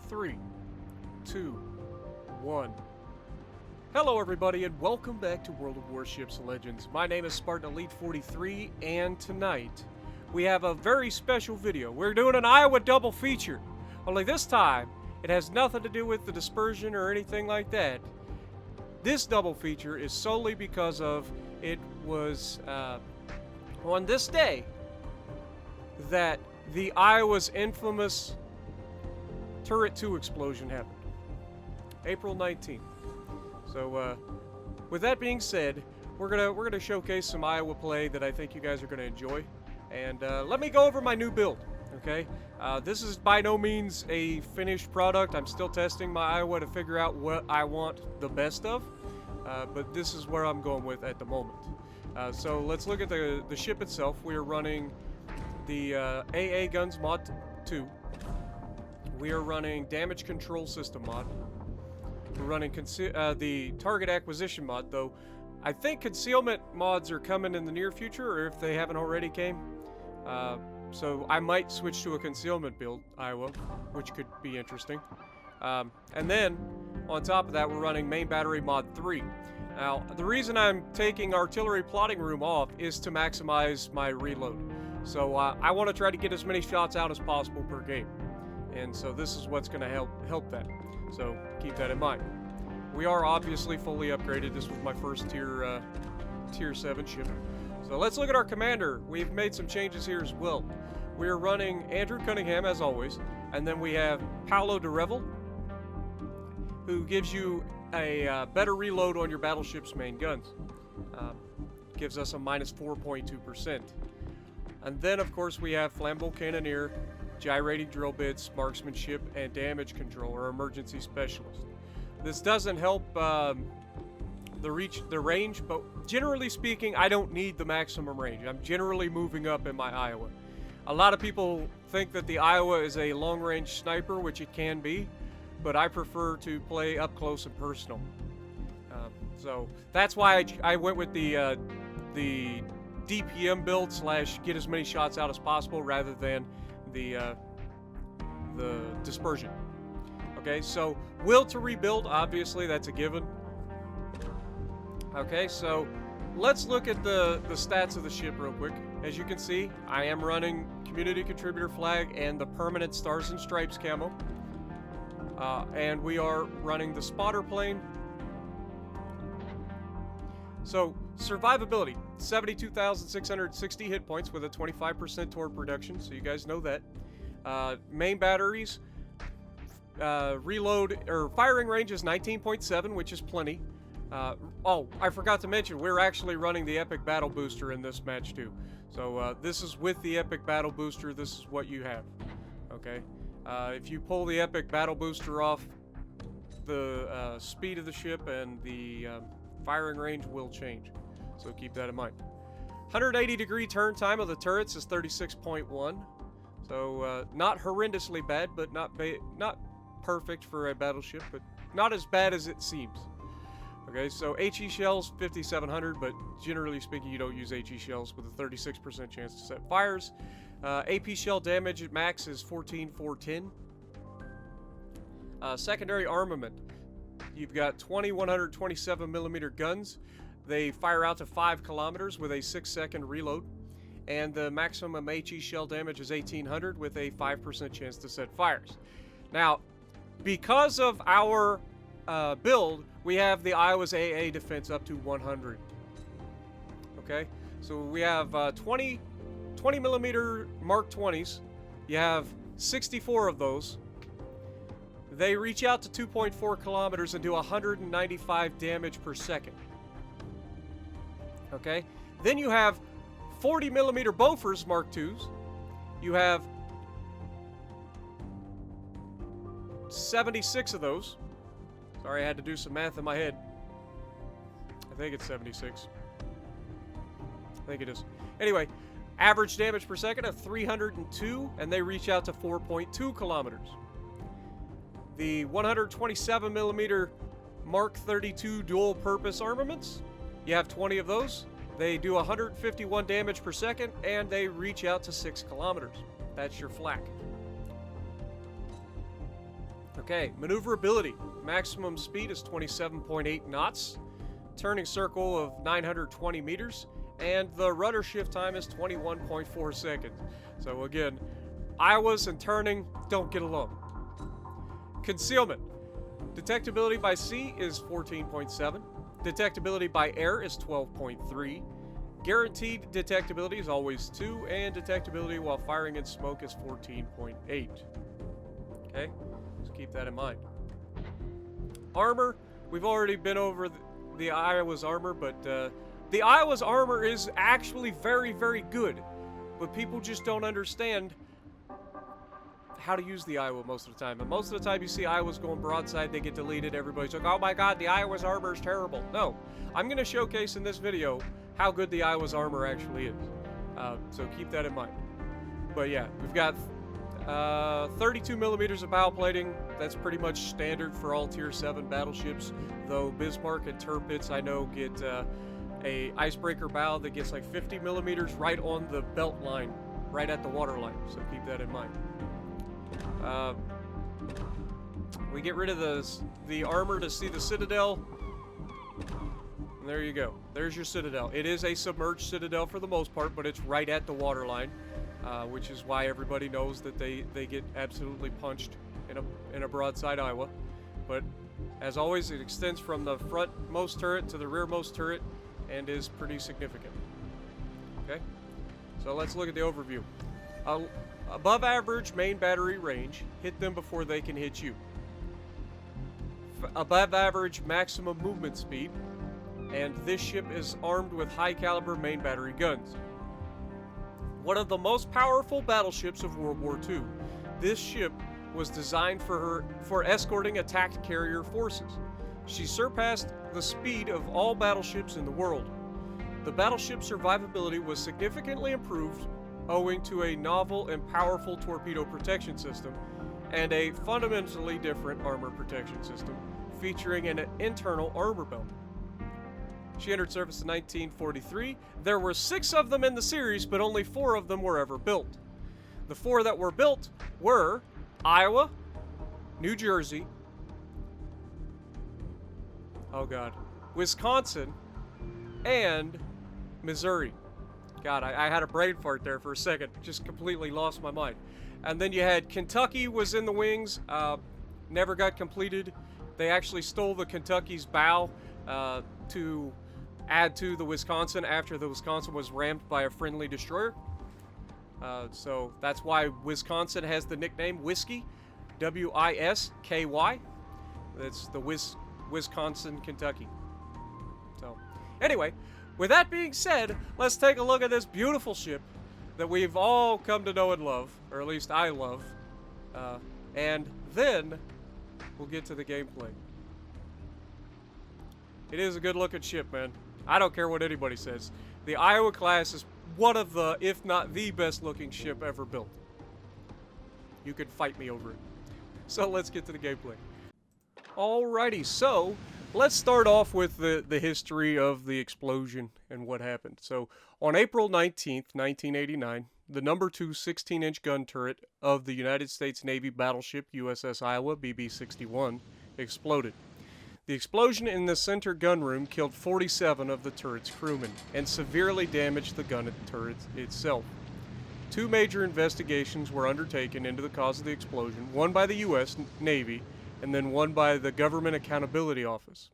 3, 2, 1. Hello everybody and welcome back to World of Warships Legends. My name is Spartan Elite 43 and tonight we have a very special video. We're doing an Iowa double feature. Only this time it has nothing to do with the dispersion or anything like that. This double feature is solely because of it was on this day that the Iowa's infamous Turret 2 explosion happened. April 19th. So with that being said, we're gonna showcase some Iowa play that I think you guys are gonna enjoy. And let me go over my new build, okay? This is by no means a finished product. I'm still testing my Iowa to figure out what I want the best of. But this is where I'm going with at the moment. So let's look at the ship itself. We are running the AA Guns Mod 2. We are running Damage Control System Mod. We're running the Target Acquisition Mod, though I think Concealment mods are coming in the near future, or if they haven't already came. So I might switch to a Concealment build, Iowa, which could be interesting. And then, on top of that, we're running Main Battery Mod 3. Now, the reason I'm taking Artillery Plotting Room off is to maximize my reload. So I want to try to get as many shots out as possible per game. And so this is what's going to help that. So keep that in mind. We are obviously fully upgraded. This was my first tier 7 ship. So let's look at our commander. We've made some changes here as well. We are running Andrew Cunningham as always, and then we have Paolo DeRevel, who gives you a better reload on your battleship's main guns. Gives us a minus 4.2%. And then of course we have Flammable Cannoneer, Gyrating Drill Bits, Marksmanship, and Damage Control, or Emergency Specialist. This doesn't help the range, but generally speaking, I don't need the maximum range. I'm generally moving up in my Iowa. A lot of people think that the Iowa is a long-range sniper, which it can be, but I prefer to play up close and personal. So that's why I went with the DPM build / get as many shots out as possible rather than the dispersion. Okay, so will to rebuild, obviously that's a given. Okay, so let's look at the stats of the ship real quick. As you can see, I am running Community Contributor Flag and the permanent Stars and Stripes camo. And we are running the spotter plane. So, survivability, 72,660 hit points with a 25% torp reduction, so you guys know that. Main batteries, reload, or firing range is 19.7, which is plenty. Oh, I forgot to mention, we're actually running the Epic Battle Booster in this match too. So, this is with the Epic Battle Booster, this is what you have. Okay? If you pull the Epic Battle Booster off, the speed of the ship and the firing range will change. So keep that in mind. 180-degree turn time of the turrets is 36.1. So not horrendously bad, but not perfect for a battleship, but not as bad as it seems. Okay, so HE shells 5,700, but generally speaking, you don't use HE shells with a 36% chance to set fires. AP shell damage at max is 14,410. Secondary armament. You've got 20 127mm guns. They fire out to 5 kilometers with a 6-second reload. And the maximum HE shell damage is 1,800 with a 5% chance to set fires. Now, because of our build, we have the Iowa's AA defense up to 100. Okay? So we have 20mm Mark 20s. You have 64 of those. They reach out to 2.4 kilometers and do 195 damage per second. Okay? Then you have 40mm Bofors Mark 2s. You have 76 of those. Sorry, I had to do some math in my head. I think it's 76. I think it is. Anyway, average damage per second of 302, and they reach out to 4.2 kilometers. The 127mm Mark 32 dual purpose armaments, you have 20 of those. They do 151 damage per second, and they reach out to 6 kilometers. That's your flak. Okay, maneuverability. Maximum speed is 27.8 knots. Turning circle of 920 meters. And the rudder shift time is 21.4 seconds. So again, Iowas and turning don't get along. Concealment. Detectability by sea is 14.7. Detectability by air is 12.3. Guaranteed detectability is always 2, and detectability while firing in smoke is 14.8. Okay, so keep that in mind. Armor, we've already been over the Iowa's armor, but the Iowa's armor is actually very, very good. But people just don't understand how to use the Iowa most of the time. And most of the time you see Iowas going broadside, they get deleted. Everybody's like, oh my god, the Iowa's armor is terrible. No, I'm going to showcase in this video how good the Iowa's armor actually is. So keep that in mind. But yeah, we've got 32 millimeters of bow plating. That's pretty much standard for all Tier 7 battleships. Though Bismarck and Tirpitz, I know, get a icebreaker bow that gets like 50 millimeters right on the belt line, right at the water line. So keep that in mind. We get rid of the armor to see the citadel. And there you go. There's your citadel. It is a submerged citadel for the most part, but it's right at the water line, which is why everybody knows that they get absolutely punched in a broadside Iowa. But as always, it extends from the frontmost turret to the rearmost turret and is pretty significant. Okay, so let's look at the overview. Above average main battery range, hit them before they can hit you. Above average maximum movement speed, and this ship is armed with high caliber main battery guns. One of the most powerful battleships of World War II, this ship was designed for escorting attack carrier forces. She surpassed the speed of all battleships in the world. The battleship's survivability was significantly improved owing to a novel and powerful torpedo protection system and a fundamentally different armor protection system featuring an internal armor belt. She entered service in 1943. There were 6 of them in the series, but only 4 of them were ever built. The 4 that were built were Iowa, New Jersey, Wisconsin, and Missouri. God, I had a brain fart there for a second. Just completely lost my mind. And then you had Kentucky was in the wings. Never got completed. They actually stole the Kentucky's bow to add to the Wisconsin after the Wisconsin was rammed by a friendly destroyer. So that's why Wisconsin has the nickname Whiskey. W-I-S-K-Y. That's the Wisconsin, Kentucky. So, anyway, with that being said, let's take a look at this beautiful ship that we've all come to know and love, or at least I love, and then we'll get to the gameplay. It is a good-looking ship, man. I don't care what anybody says. The Iowa class is one of the, if not the best-looking ship ever built. You can fight me over it. So let's get to the gameplay. Alrighty, so let's start off with the history of the explosion and what happened. So, on April 19th, 1989, the number 2 16-inch gun turret of the United States Navy battleship USS Iowa BB-61 exploded. The explosion in the center gunroom killed 47 of the turret's crewmen and severely damaged the gun turret itself. 2 major investigations were undertaken into the cause of the explosion, one by the U.S. Navy and then one by the Government Accountability Office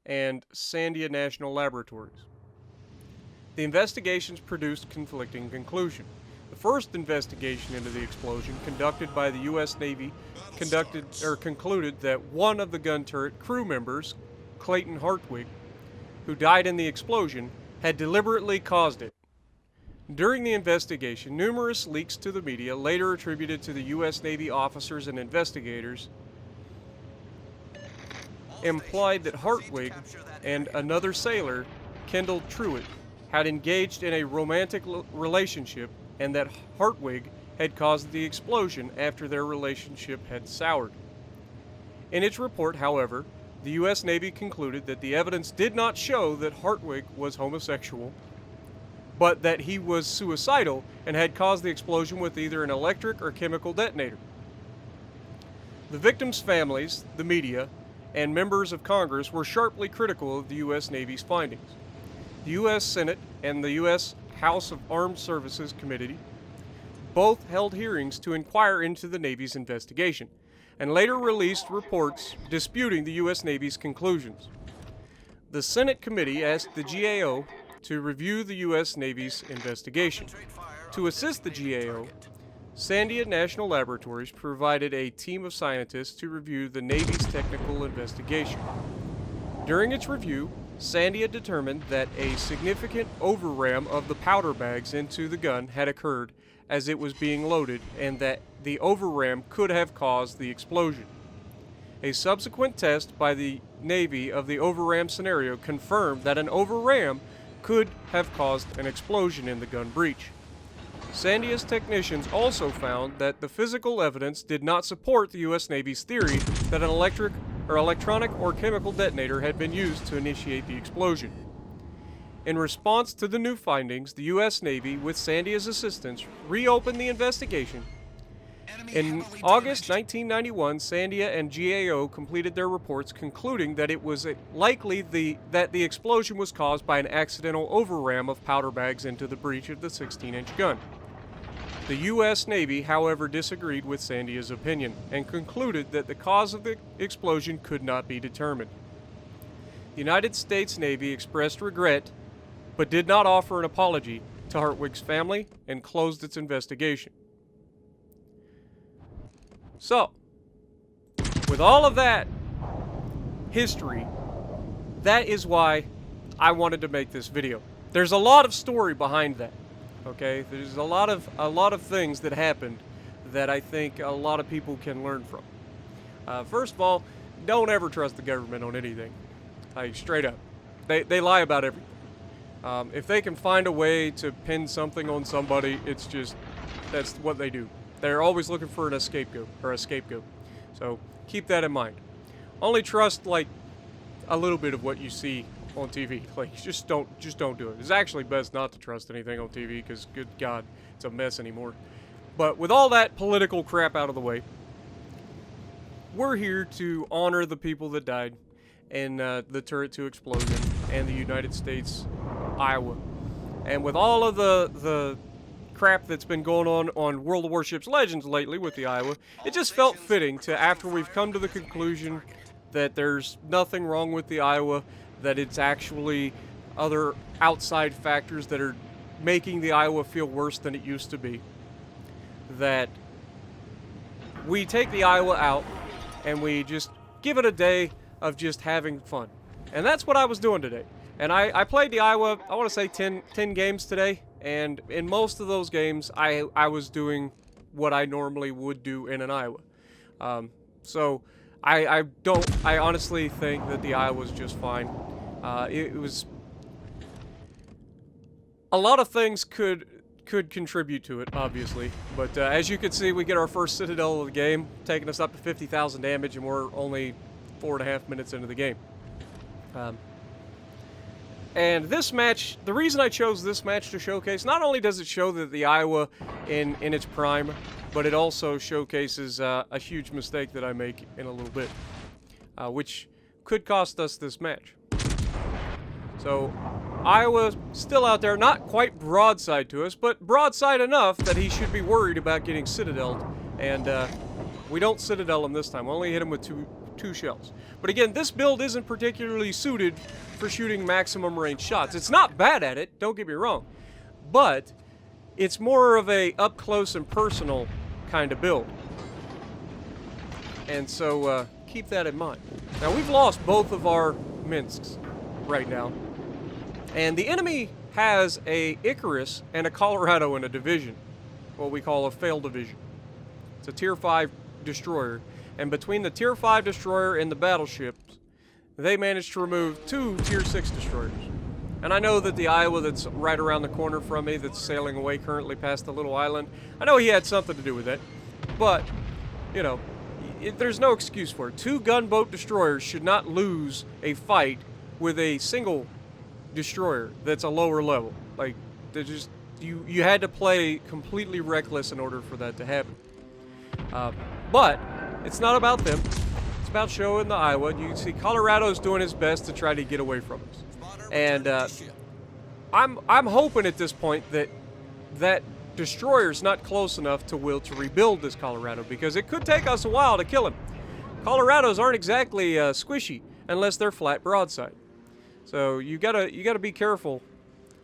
and Sandia National Laboratories. The investigations produced conflicting conclusions. The first investigation into the explosion, conducted by the U.S. Navy, concluded that one of the gun turret crew members, Clayton Hartwig, who died in the explosion, had deliberately caused it. During the investigation, numerous leaks to the media, later attributed to the U.S. Navy officers and investigators, implied that Hartwig and another sailor, Kendall Truitt, had engaged in a romantic relationship and that Hartwig had caused the explosion after their relationship had soured. In its report, however, the U.S. Navy concluded that the evidence did not show that Hartwig was homosexual, but that he was suicidal and had caused the explosion with either an electric or chemical detonator. The victims' families, the media, and members of Congress were sharply critical of the U.S. Navy's findings. The U.S. Senate and the U.S. House of Armed Services Committee both held hearings to inquire into the Navy's investigation, and later released reports disputing the U.S. Navy's conclusions. The Senate committee asked the GAO to review the U.S. Navy's investigation. To assist the GAO, Sandia National Laboratories provided a team of scientists to review the Navy's technical investigation. During its review, Sandia determined that a significant overram of the powder bags into the gun had occurred as it was being loaded, and that the overram could have caused the explosion. A subsequent test by the Navy of the overram scenario confirmed that an overram could have caused an explosion in the gun breech. Sandia's technicians also found that the physical evidence did not support the U.S. Navy's theory that an electronic or chemical detonator had been used to initiate the explosion. In response to the new findings, the U.S. Navy, with Sandia's assistance, reopened the investigation. In August 1991, Sandia and GAO completed their reports, concluding that it was likely that the explosion was caused by an accidental overram of powder bags into the breech of the 16-inch gun. The U.S. Navy, however, disagreed with Sandia's opinion and concluded that the cause of the explosion could not be determined. The United States Navy expressed regret, but did not offer an apology to Hartwig's family and closed its investigation. So, with all of that history, that is why I wanted to make this video. There's a lot of story behind that. Okay, there's a lot of things that happened that I think a lot of people can learn from. First of all, don't ever trust the government on anything. Like, straight up, they lie about everything. If they can find a way to pin something on somebody, it's just, that's what they do. They're always looking for a scapegoat. So keep that in mind. Only trust like a little bit of what you see on TV. Like, just don't do it. It's actually best not to trust anything on TV because, good God, it's a mess anymore. But with all that political crap out of the way, we're here to honor the people that died in the Turret 2 explosion and the United States Iowa. And with all of the crap that's been going on World of Warships Legends lately with the Iowa, it just felt fitting to, after we've come to the conclusion that there's nothing wrong with the Iowa, that it's actually other outside factors that are making the Iowa feel worse than it used to be, that we take the Iowa out and we just give it a day of just having fun. And that's what I was doing today. And I played the Iowa, I want to say 10 games today, and in most of those games, I was doing what I normally would do in an Iowa. So I honestly think that the Iowa was just fine. It was, a lot of things could contribute to it, obviously, but as you can see, we get our first Citadel of the game, taking us up to 50,000 damage, and we're only 4.5 minutes into the game. And this match, the reason I chose this match to showcase, not only does it show that the Iowa in its prime, but it also showcases a huge mistake that I make in a little bit, which could cost us this match. So, Iowa still out there, not quite broadside to us, but broadside enough that he should be worried about getting citadeled. And we don't citadel him this time. We only hit him with two shells. But again, this build isn't particularly suited for shooting maximum range shots. It's not bad at it, don't get me wrong, but it's more of a up close and personal kind of build. And so keep that in mind. Now, we've lost both of our Minsks right now, and the enemy has a Icarus and a Colorado in a division, what we call a failed division. It's a tier 5 destroyer, and between the tier 5 destroyer and the battleships, they managed to remove 2 tier 6 destroyers. And I know that the Iowa that's right around the corner from me, that's sailing away currently past the little island, I know he had something to do with it, but, you know, there's no excuse for it. 2 gunboat destroyers should not lose a fight with a single destroyer that's a lower level. Like, they're just, you had to play completely reckless in order for that to happen. But it's not about them. It's about showing the Iowa. You can see Colorado's doing his best to try to get away from us. And I'm hoping at this point that destroyer's not close enough to will to rebuild this Colorado, because it could take us a while to kill him. Colorados aren't exactly squishy unless they're flat broadside. So you gotta be careful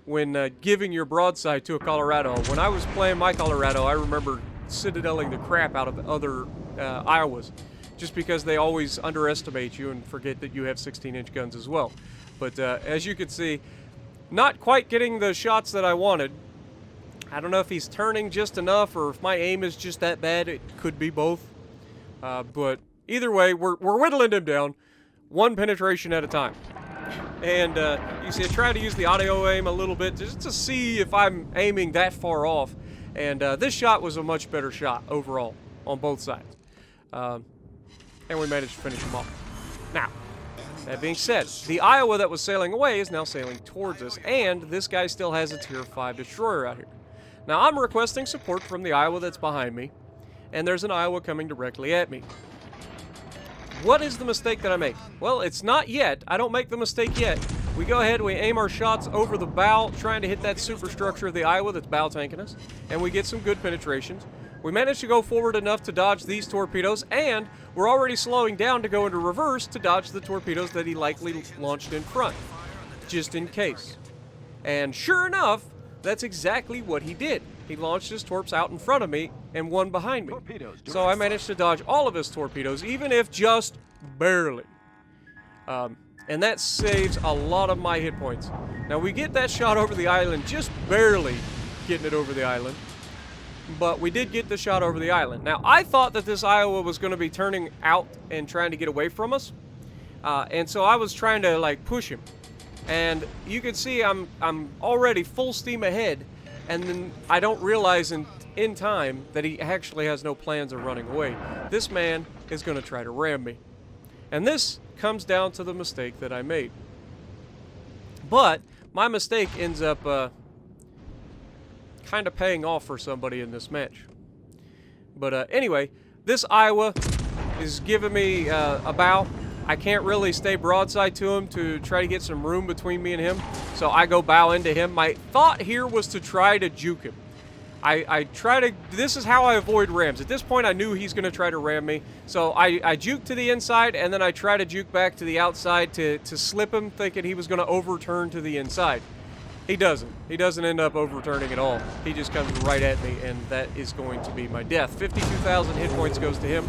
when giving your broadside to a Colorado. When I was playing my Colorado, I remember citadeling the crap out of other Iowas, just because they always underestimate you and forget that you have 16-inch guns as well. But as you can see, not quite getting the shots that I wanted. I don't know if he's turning just enough or if my aim is just that bad. It could be both. But either way, we're whittling him down, one penetration at a time. And you see, I try to use the audio aim a little bit just to see if I'm aiming that far off. And this shot was a much better shot overall on both sides. And we managed to finish him off. Now, that being said, the Iowa that was sailing away is now sailing towards us, and this guy still has a Tier 5 destroyer out here. Now, I'm requesting support from the Iowa that's behind me, and there's an Iowa coming directly at me. What is the mistake that I make? Well, it's not yet. I don't make the mistake yet. We go ahead, we aim our shots over the bow, trying to hit that superstructure of the Iowa that's bow tanking us, and we get some good penetrations. We managed to go forward enough to dodge these torpedoes, and we're already slowing down to go into reverse to dodge the torpedoes that he likely launched in front, just in case. And sure enough, that's exactly what he did. He launched his torps out in front of me and one behind me. So I managed to dodge all of his torpedoes, even if just barely. And that saves a lot of my hit points. Now we get that shot over the island, just barely getting it over the island. But we did get the shot over the island. Now, I thought that this Iowa was going to be turning out and trying to get away from us. And so I was trying to, like, push him. And you can see I'm already full steam ahead. And then I don't realize in time that he actually has no plans of running away. This man is going to try to ram me. And this comes down to the mistake that I made. But my mistake ends up kind of paying off for somebody in this match. But anyway, this Iowa is giving me a bow. I can't really stay broadside to him to try to get some room between me and him, so I go bow into him. My thought here was to try to juke him. I try to, this is how I avoid rams. At this point, I knew he's going to try to ram me, so I juke to the inside, and then I try to juke back to the outside to slip him, thinking he was going to overturn to the inside. He doesn't. He doesn't end up overturning at all. He just comes right at me, and that is going to be my death. 52,000 hit points goes to him,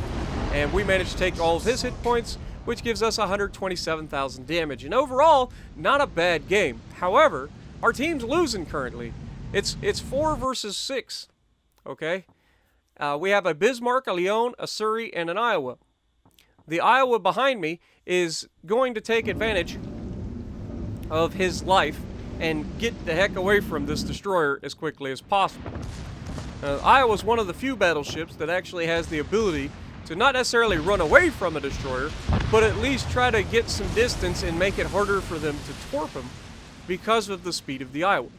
and we managed to take all of his hit points, which gives us 127,000 damage. And overall, not a bad game. However, our team's losing currently. It's 4 versus 6, okay? We have a Bismarck, a Lyon, a Surrey, and an Iowa. The Iowa behind me is going to take advantage of his life and get the heck away from this destroyer as quickly as possible. Iowa's one of the few battleships that actually has the ability to not necessarily run away from a destroyer, but at least try to get some distance and make it harder for them to torp him because of the speed of the Iowa.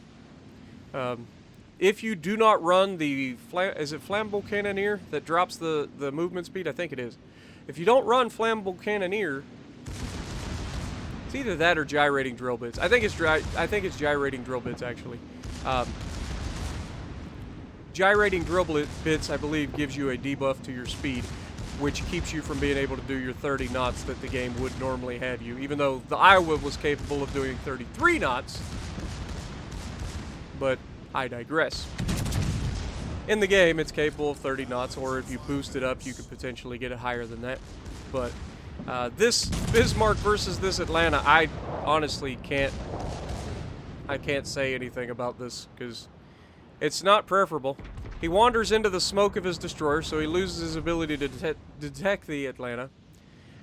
If you do not run the, is it flammable cannoneer that drops the movement speed? I think it is. If you don't run flammable cannoneer, it's either that or gyrating drill bits. I think it's gyrating drill bits actually. Gyrating drill bits, I believe, gives you a debuff to your speed, which keeps you from being able to do your 30 knots that the game would normally have you, even though the Iowa was capable of doing 33 knots. But I digress. In the game, it's capable of 30 knots, or if you boost it up, you could potentially get it higher than that. But this Bismarck versus this Atlanta, I honestly can't say anything about this, because it's not preferable. He wanders into the smoke of his destroyer, so he loses his ability to detect the Atlanta.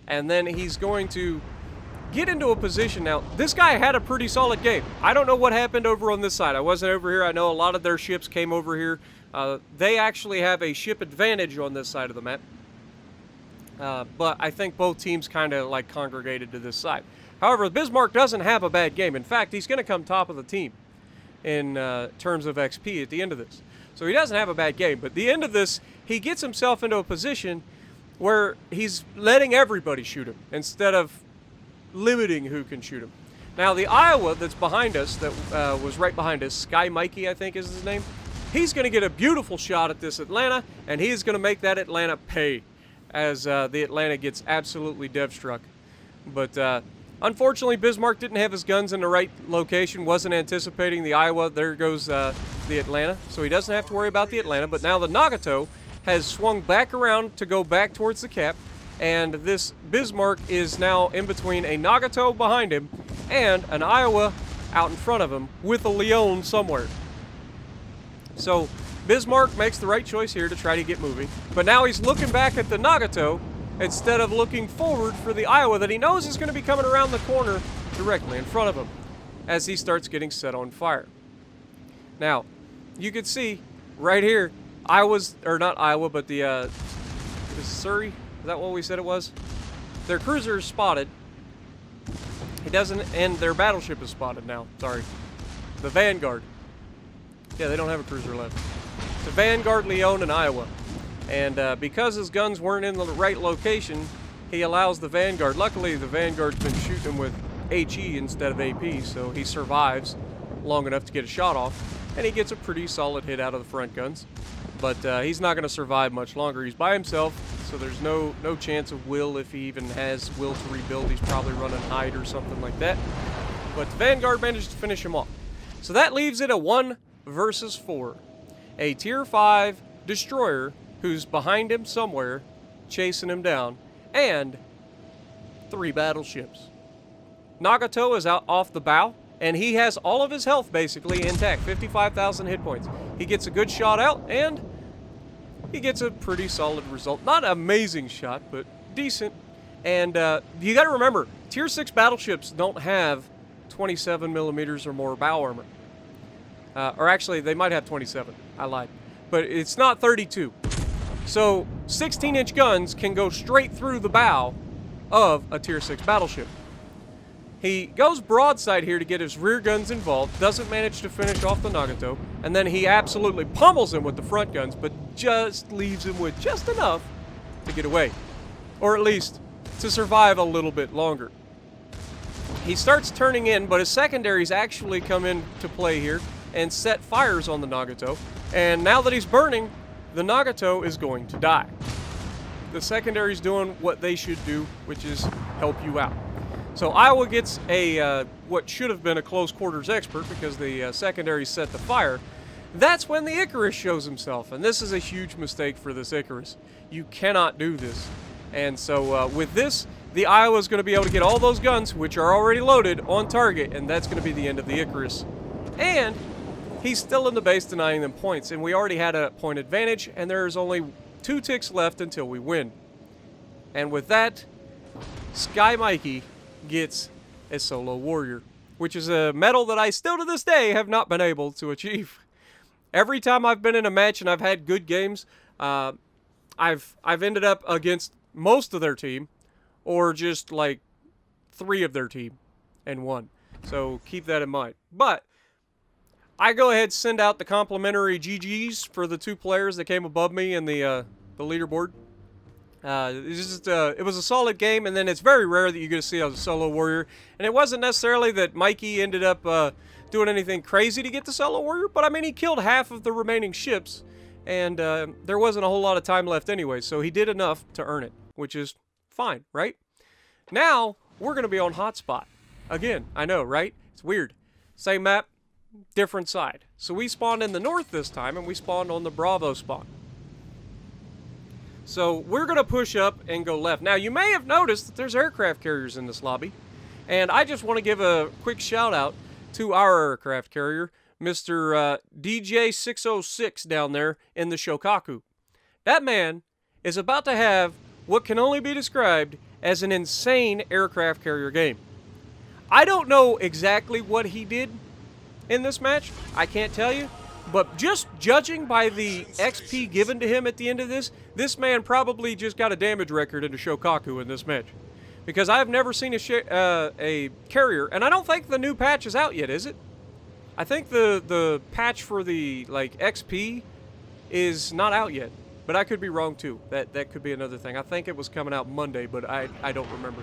And then he's going to get into a position. Now, this guy had a pretty solid game. I don't know what happened over on this side. I wasn't over here. I know a lot of their ships came over here. They actually have a ship advantage on this side of the map. But I think both teams kind of like congregated to this side. However, Bismarck doesn't have a bad game. In fact, he's going to come top of the team in terms of XP at the end of this. So he doesn't have a bad game. But at the end of this, he gets himself into a position where he's letting everybody shoot him instead of limiting who can shoot him. Now, the Iowa that's behind us, that was right behind us, Sky Mikey, I think is his name, he's going to get a beautiful shot at this Atlanta, and he is going to make that Atlanta pay as the Atlanta gets absolutely dev-struck. But unfortunately, Bismarck didn't have his guns in the right location, wasn't anticipating the Iowa. There goes the Atlanta, so he doesn't have to worry about the Atlanta. But now the Nagato has swung back around to go back towards the cap, and this Bismarck is now in between a Nagato behind him and an Iowa out in front of him with a Leon somewhere. So Bismarck makes the right choice here to try to get moving, but now he's looking back at the Nagato instead of looking forward for the Iowa that he knows is going to be coming around the corner directly in front of him as he starts getting set on fire. Now, you can see right here, Iowa's, or not Iowa, but the Surrey, is that what we said it was? Their cruiser is spotted. He doesn't, and their battleship is spotted now, sorry. The Vanguard. Yeah, they don't have a cruiser left. It's a Vanguard, Leon, and Iowa. And because his guns weren't in the right location, he allows the Vanguard. Luckily, the Vanguard's been shooting with HE instead of AP, so he survives long enough to get a shot off. And he gets a pretty solid hit out of the front guns. But he's not going to survive much longer. He's by himself, so there's no chance of Will if he even has Will to rebuild. He's probably running hide or something like that. But the Vanguard managed to finish him off. So that leaves it a 1 versus 4. A Tier 5 destroyer who's behind him somewhere, chasing him down, and 3 battleships. Nagato is out off the bow, and he has all of his health basically intact, 55,000 hit points. He gets a good shot out, and he gets a pretty solid result. Not an amazing shot, but decent. And you got to remember, Tier 6 battleships don't have 27 millimeters or more bow armor. Or actually, they might have 27. I lied. But it's not 32. So 16-inch guns can go straight through the bow of a Tier 6 battleship. He goes broadside here to get his rear guns involved, doesn't manage to finish off the Nagato, and then he absolutely pummels him with the front guns, but just leaves him with just enough to get away. Or at least to survive a little bit longer. He starts turning in, but his secondaries actually come into play here and set fires on the Nagato, and now that he's burning, the Nagato is going to die. The secondary's doing what they should do, which is help you out. So Iowa gets a what should have been a close quarters expert because the secondary set the fire. That's when the Icarus shows himself, and this is a huge mistake for this Icarus. You cannot do this. And so with this, the Iowa is going to be able to get all those guns, which are already loaded, on target, and that's going to be the end of the Icarus. And he's still in the base denying them points, and we already had a point advantage, and there's only 2 ticks left until we win. And with that, Sky Mikey gets a solo warrior, which is a medal that I still to this day have not been able to achieve. Every time I've been in a match and I've had good games, I've ended up against most of their team, or just like 3 of their team and won. So keep that in mind. But I go ahead and send out the complimentary GGs for the 2 players that came above me in the leaderboard. It was a solid game, and then it's very rare that you get to see a solo warrior. And it wasn't necessarily that Mikey ended up doing anything crazy to get the solo warrior, but I mean, he killed half of the remaining ships, and there wasn't a whole lot of time left anyway, so he did enough to earn it, which is fine, right? Now, we're going to be on Hotspot. Again, I know, right? It's weird. Same map, different side. So we spawned in the north this time, and we spawned on the Bravo spawn. So we're going to push up and go left. Now, you may have noticed that there's aircraft carriers in this lobby. And I just want to give a quick shout out to our aircraft carrier, Mr. DJ606 down there in the Shokaku. That man is about to have what can only be described as an insane aircraft carrier game. I don't know exactly what he did in this match. I can't tell you. But just judging by the XP given to him at the end of this man probably just got a damage record into Shokaku in this match. Because I've never seen a carrier, and I don't think the new patch is out yet, is it? I think the patch for the, like, XP is not out yet. But but I could be wrong too. That could be another thing. I think it was coming out Monday, but I don't remember.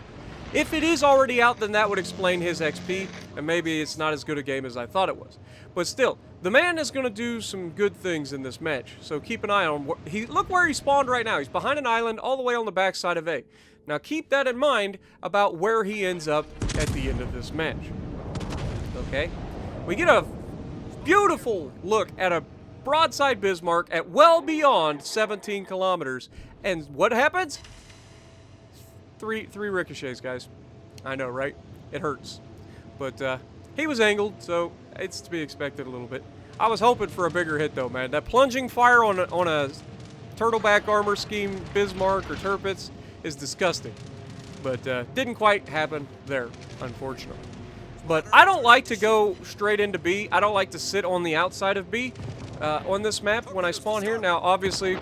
If it is already out, then that would explain his XP, and maybe it's not as good a game as I thought it was. But still, the man is going to do some good things in this match, so keep an eye on look where he spawned right now. He's behind an island all the way on the backside of A. Now keep that in mind about where he ends up at the end of this match. Okay? We get a beautiful look at a broadside Bismarck at well beyond 17 kilometers, and what happens? Three ricochets, guys. I know, right? It hurts. But he was angled, so it's to be expected a little bit. I was hoping for a bigger hit, though, man. That plunging fire on a turtleback armor scheme Bismarck or Tirpitz is disgusting. But didn't quite happen there, unfortunately. But I don't like to go straight into B. I don't like to sit on the outside of B on this map when I spawn here. Now, obviously,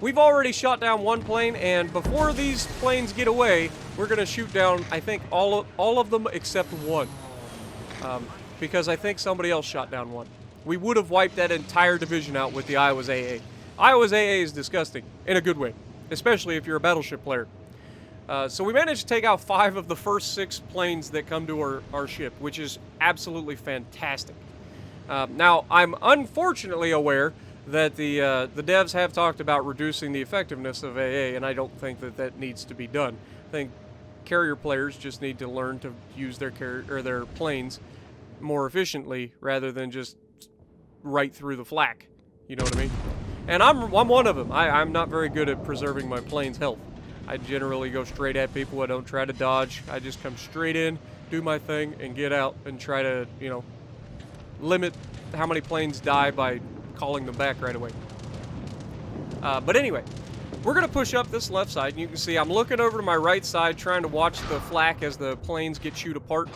we've already shot down one plane, and before these planes get away, we're going to shoot down, I think, all of them except one. Because I think somebody else shot down one. We would have wiped that entire division out with the Iowa's AA. Iowa's AA is disgusting, in a good way, especially if you're a battleship player. So we managed to take out 5 of the first 6 planes that come to our ship, which is absolutely fantastic. Now, I'm unfortunately aware that the devs have talked about reducing the effectiveness of AA, and I don't think that needs to be done. I think carrier players just need to learn to use their their planes more efficiently rather than just right through the flak. You know what I mean? And I'm one of them. I'm not very good at preserving my plane's health. I generally go straight at people. I don't try to dodge. I just come straight in, do my thing, and get out and try to, you know, limit how many planes die by calling them back right away. But anyway, we're going to push up this left side, and you can see I'm looking over to my right side trying to watch the flak as the planes get chewed apart.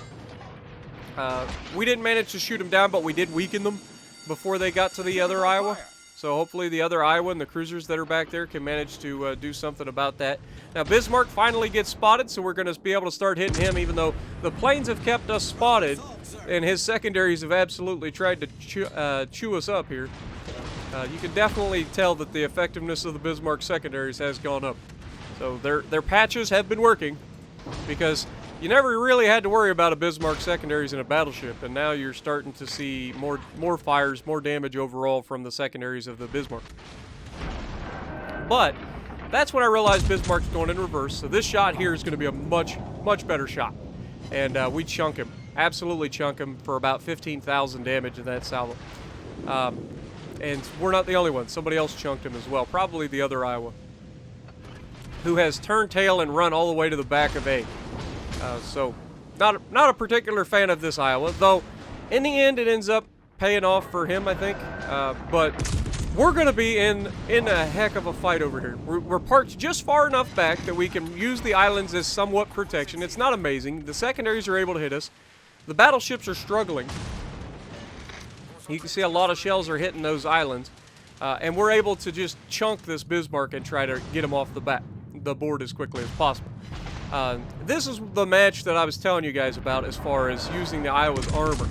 We didn't manage to shoot them down, but we did weaken them before they got to the other Iowa. So hopefully the other Iowa and the cruisers that are back there can manage to do something about that. Now Bismarck finally gets spotted, so we're going to be able to start hitting him, even though the planes have kept us spotted, and his secondaries have absolutely tried to chew us up here. You can definitely tell that the effectiveness of the Bismarck secondaries has gone up. So their patches have been working, because you never really had to worry about a Bismarck secondaries in a battleship, and now you're starting to see more fires, more damage overall from the secondaries of the Bismarck. But that's when I realized Bismarck's going in reverse, so this shot here is going to be a much better shot. And we chunk him, absolutely chunk him for about 15,000 damage in that salvo. And we're not the only ones. Somebody else chunked him as well, probably the other Iowa, who has turned tail and run all the way to the back of A. So, not a particular fan of this Iowa, though in the end it ends up paying off for him, I think. But we're going to be in a heck of a fight over here. We're parked just far enough back that we can use the islands as somewhat protection. It's not amazing. The secondaries are able to hit us. The battleships are struggling. You can see a lot of shells are hitting those islands. And we're able to just chunk this Bismarck and try to get him off the board as quickly as possible. This is the match that I was telling you guys about as far as using the Iowa's armor.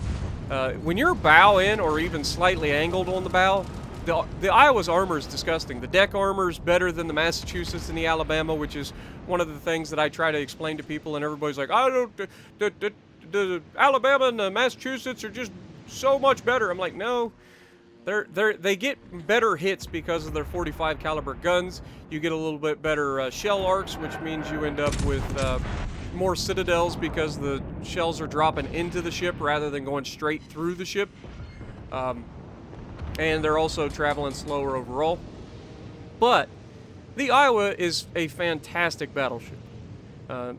When you're bow in or even slightly angled on the bow, the Iowa's armor is disgusting. The deck armor is better than the Massachusetts and the Alabama, which is one of the things that I try to explain to people, and everybody's like, I don't, the Alabama and the Massachusetts are just so much better. I'm like, no. They get better hits because of their 45 caliber guns. You get a little bit better shell arcs, which means you end up with more citadels because the shells are dropping into the ship rather than going straight through the ship. And they're also traveling slower overall. But the Iowa is a fantastic battleship.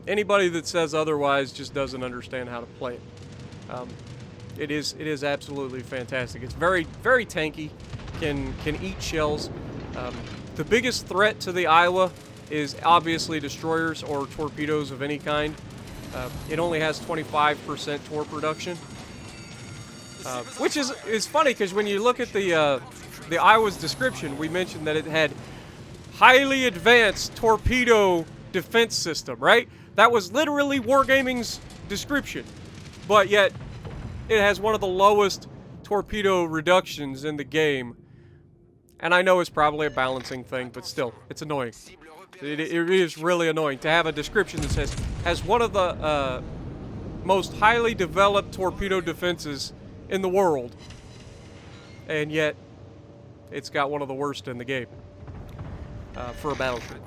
Anybody that says otherwise just doesn't understand how to play it. It is absolutely fantastic. It's very tanky, can eat shells. The biggest threat to the Iowa is obviously destroyers or torpedoes of any kind. It only has 25% torp reduction, which is funny because when you look at the Iowa's description, we mentioned that it had highly advanced torpedo defense system, right? That was literally Wargaming's description, but yet it has one of the lowest torpedo reductions in the game. And I know it's probably a balancing thing, but still, it's annoying. It is really annoying to have a description that says, has one of the most highly developed torpedo defenses in the world, and yet it's got one of the worst in the game for a battleship.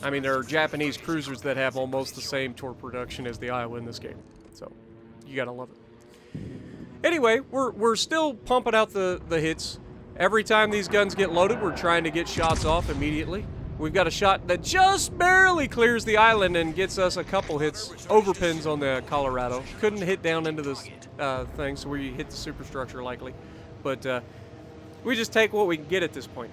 I mean, there are Japanese cruisers that have almost the same torp production as the Iowa in this game, so you gotta love it. Anyway, we're still pumping out the hits. Every time these guns get loaded, we're trying to get shots off immediately. We've got a shot that just barely clears the island and gets us a couple hits, overpins on the Colorado. Couldn't hit down into this thing, so we hit the superstructure likely. But we just take what we can get at this point.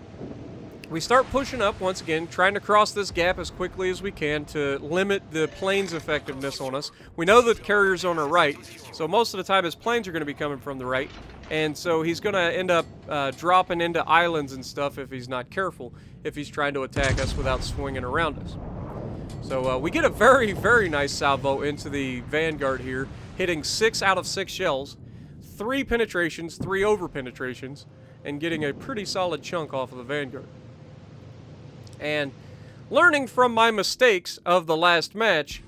We start pushing up once again, trying to cross this gap as quickly as we can to limit the plane's effectiveness on us. We know that the carrier's on our right, so most of the time his planes are going to be coming from the right. And so he's going to end up dropping into islands and stuff if he's not careful, if he's trying to attack us without swinging around us. So we get a very, very nice salvo into the Vanguard here, hitting 6 out of 6 shells, 3 penetrations, 3 over penetrations, and getting a pretty solid chunk off of the Vanguard. And learning from my mistakes of the last match,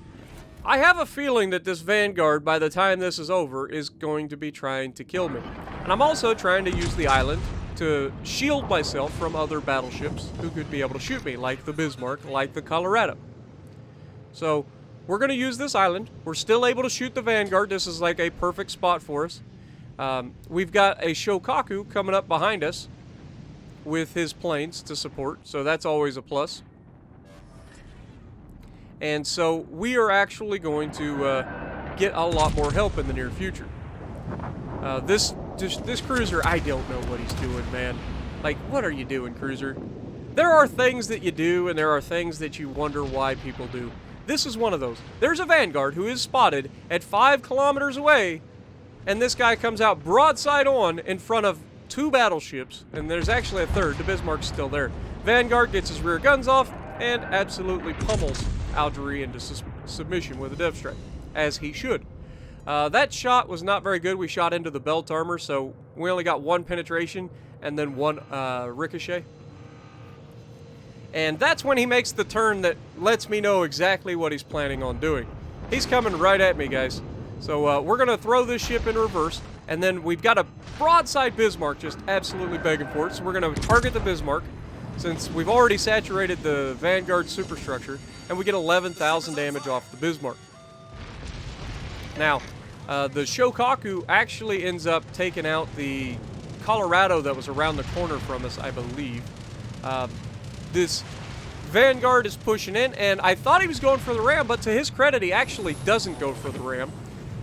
I have a feeling that this Vanguard, by the time this is over, is going to be trying to kill me. And I'm also trying to use the island to shield myself from other battleships who could be able to shoot me, like the Bismarck, like the Colorado. So, we're going to use this island. We're still able to shoot the Vanguard. This is like a perfect spot for us. We've got a Shokaku coming up behind us with his planes to support, so that's always a plus. And so we are actually going to get a lot more help in the near future. This cruiser, I don't know what he's doing, man. Like, what are you doing, cruiser? There are things that you do, and there are things that you wonder why people do. This is one of those. There's a Vanguard who is spotted at 5 kilometers away, and this guy comes out broadside on in front of 2 battleships, and there's actually a third. The Bismarck's still there. Vanguard gets his rear guns off and absolutely pummels Algerie into submission with a depth strike, as he should. That shot was not very good. We shot into the belt armor, so we only got 1 penetration and then 1 ricochet. And that's when he makes the turn that lets me know exactly what he's planning on doing. He's coming right at me, guys. So we're going to throw this ship in reverse, and then we've got a broadside Bismarck just absolutely begging for it. So we're going to target the Bismarck, since we've already saturated the Vanguard superstructure, and we get 11,000 damage off the Bismarck. Now, the Shokaku actually ends up taking out the Colorado that was around the corner from us, I believe. This Vanguard is pushing in, and I thought he was going for the ram, but to his credit, he actually doesn't go for the ram.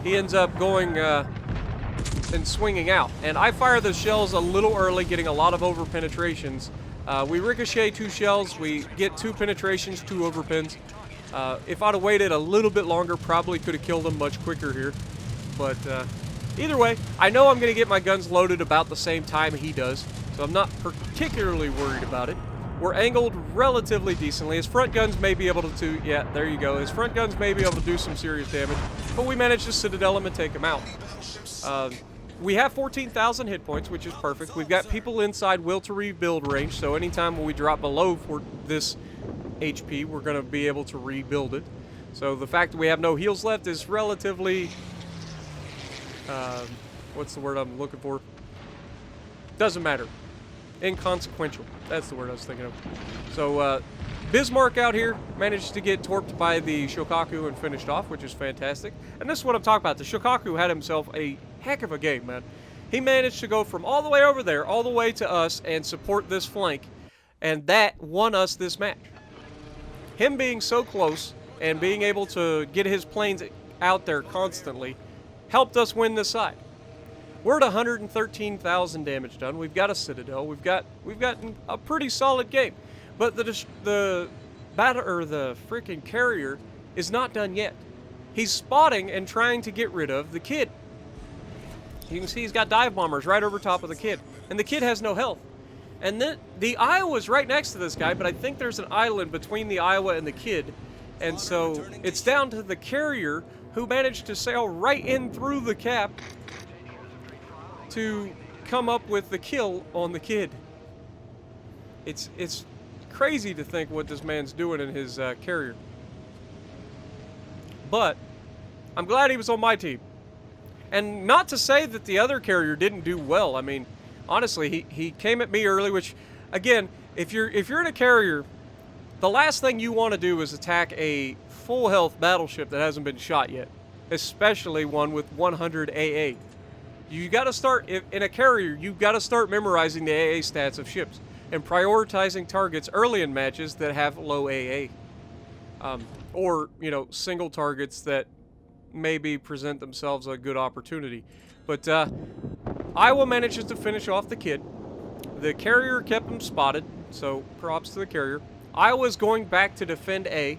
He ends up going and swinging out. And I fire the shells a little early, getting a lot of over penetrations. We ricochet 2 shells, we get 2 penetrations, 2 overpins. If I'd have waited a little bit longer, probably could have killed him much quicker here. But either way, I know I'm going to get my guns loaded about the same time he does, so I'm not particularly worried about it. We're angled relatively decently. His front guns may be able to, yeah, there you go. His front guns may be able to do some serious damage, but we managed to citadel him and take him out. We have 14,000 hit points, which is perfect. We've got people inside will to rebuild range, so anytime when we drop below for this HP, we're going to be able to rebuild it. So the fact that we have no heals left is relatively, what's the word I'm looking for? Doesn't matter. Inconsequential. That's the word I was thinking of. So, Bismarck out here managed to get torped by the Shokaku and finished off, which is fantastic. And this is what I'm talking about. The Shokaku had himself a heck of a game, man. He managed to go from all the way over there, all the way to us, and support this flank. And that won us this match. Him being so close and being able to get his planes out there constantly helped us win this side. We're at 113,000 damage done. We've got a citadel. We've got a pretty solid game. But the freaking carrier is not done yet. He's spotting and trying to get rid of the kid. You can see he's got dive bombers right over top of the kid, and the kid has no health. And then the Iowa's right next to this guy, but I think there's an island between the Iowa and the kid, and so it's down to the carrier who managed to sail right in through the cap to come up with the kill on the kid. It's crazy to think what this man's doing in his carrier. But I'm glad he was on my team. And not to say that the other carrier didn't do well. I mean, honestly, he came at me early, which, again, if you're in a carrier, the last thing you want to do is attack a full health battleship that hasn't been shot yet, especially one with 100 AA. You got to start in a carrier. You got to start memorizing the AA stats of ships and prioritizing targets early in matches that have low AA, or single targets that maybe present themselves a good opportunity. But Iowa manages to finish off the kid. The carrier kept him spotted, so props to the carrier. Iowa's going back to defend A,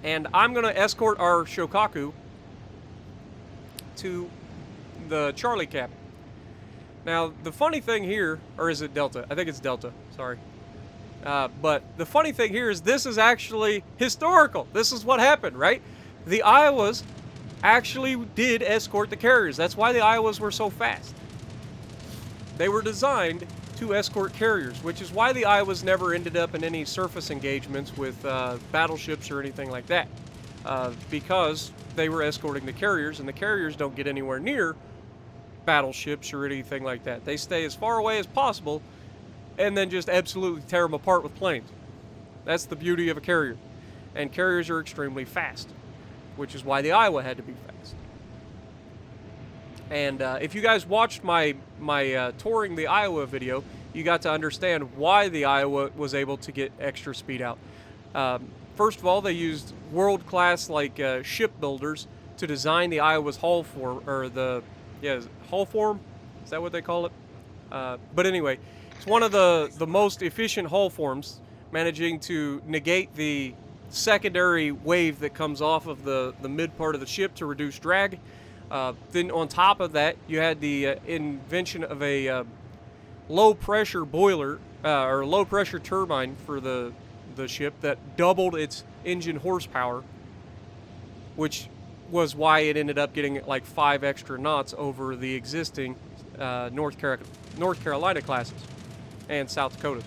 and I'm going to escort our Shokaku to the Charlie Cap. Now, the funny thing here, or is it Delta? I think it's Delta, sorry. But the funny thing here is this is actually historical. This is what happened, right? The Iowas actually did escort the carriers. That's why the Iowas were so fast. They were designed to escort carriers, which is why the Iowas never ended up in any surface engagements with battleships or anything like that. Because they were escorting the carriers, and the carriers don't get anywhere near battleships or anything like that. They stay as far away as possible and then just absolutely tear them apart with planes. That's the beauty of a carrier. And carriers are extremely fast, which is why the Iowa had to be fast. And if you guys watched my touring the Iowa video, you got to understand why the Iowa was able to get extra speed out. First of all, they used world-class shipbuilders to design the Iowa's hull form, or hull form. Is that what they call it? But anyway, it's one of the most efficient hull forms, managing to negate the secondary wave that comes off of the mid part of the ship to reduce drag. Then on top of that, you had the invention of a low pressure boiler or low pressure turbine for the ship that doubled its engine horsepower, which was why it ended up getting like 5 extra knots over the existing North Carolina classes and South Dakota.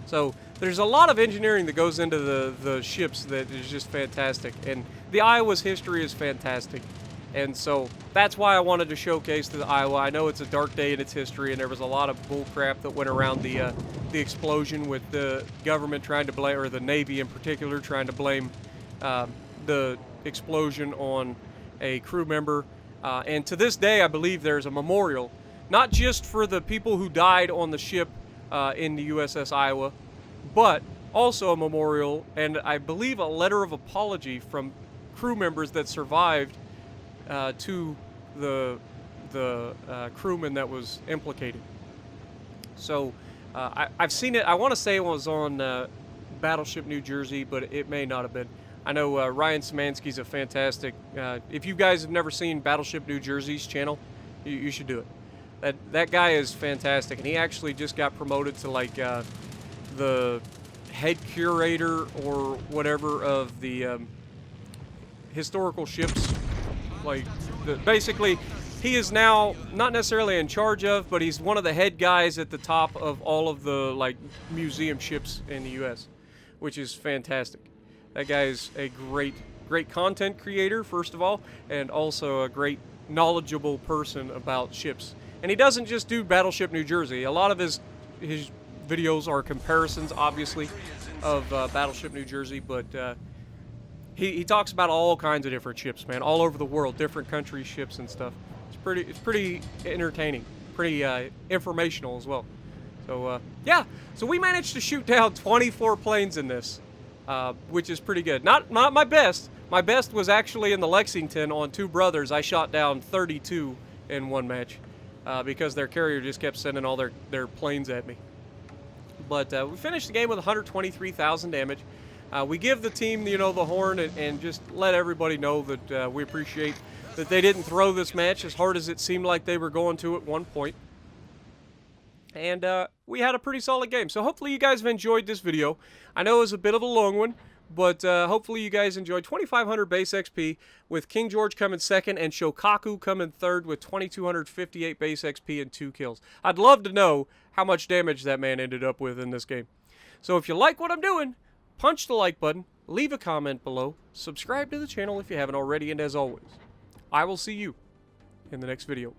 So there's a lot of engineering that goes into the ships that is just fantastic, and the Iowa's history is fantastic. And so that's why I wanted to showcase the Iowa. I know it's a dark day in its history, and there was a lot of bull crap that went around the explosion, with the government trying to blame, or the Navy in particular, trying to blame the explosion on a crew member. And to this day, I believe there's a memorial, not just for the people who died on the ship in the USS Iowa, but also a memorial, and I believe a letter of apology from crew members that survived to the crewman that was implicated. So I've seen it. I want to say it was on Battleship New Jersey, but it may not have been. I know Ryan Szymanski's a fantastic. If you guys have never seen Battleship New Jersey's channel, you should do it. That guy is fantastic, and he actually just got promoted to the head curator or whatever of the historical ships. Basically, he is now not necessarily in charge of, but he's one of the head guys at the top of all of the museum ships in the U.S., which is fantastic. That guy is a great content creator, first of all, and also a great knowledgeable person about ships. And he doesn't just do Battleship New Jersey. A lot of his videos are comparisons, obviously, of Battleship New Jersey, but he talks about all kinds of different ships, man, all over the world, different countries' ships and stuff. It's pretty entertaining, pretty informational as well. So yeah, so we managed to shoot down 24 planes in this, which is pretty good. Not my best. My best was actually in the Lexington on Two Brothers. I shot down 32 in one match because their carrier just kept sending all their planes at me. But we finished the game with 123,000 damage. We give the team, the horn and just let everybody know that we appreciate that they didn't throw this match as hard as it seemed like they were going to at one point. And we had a pretty solid game. So hopefully you guys have enjoyed this video. I know it was a bit of a long one, But hopefully you guys enjoyed 2,500 base XP with King George coming second and Shokaku coming third with 2,258 base XP and 2 kills. I'd love to know how much damage that man ended up with in this game. So if you like what I'm doing, punch the like button, leave a comment below, subscribe to the channel if you haven't already, and as always, I will see you in the next video.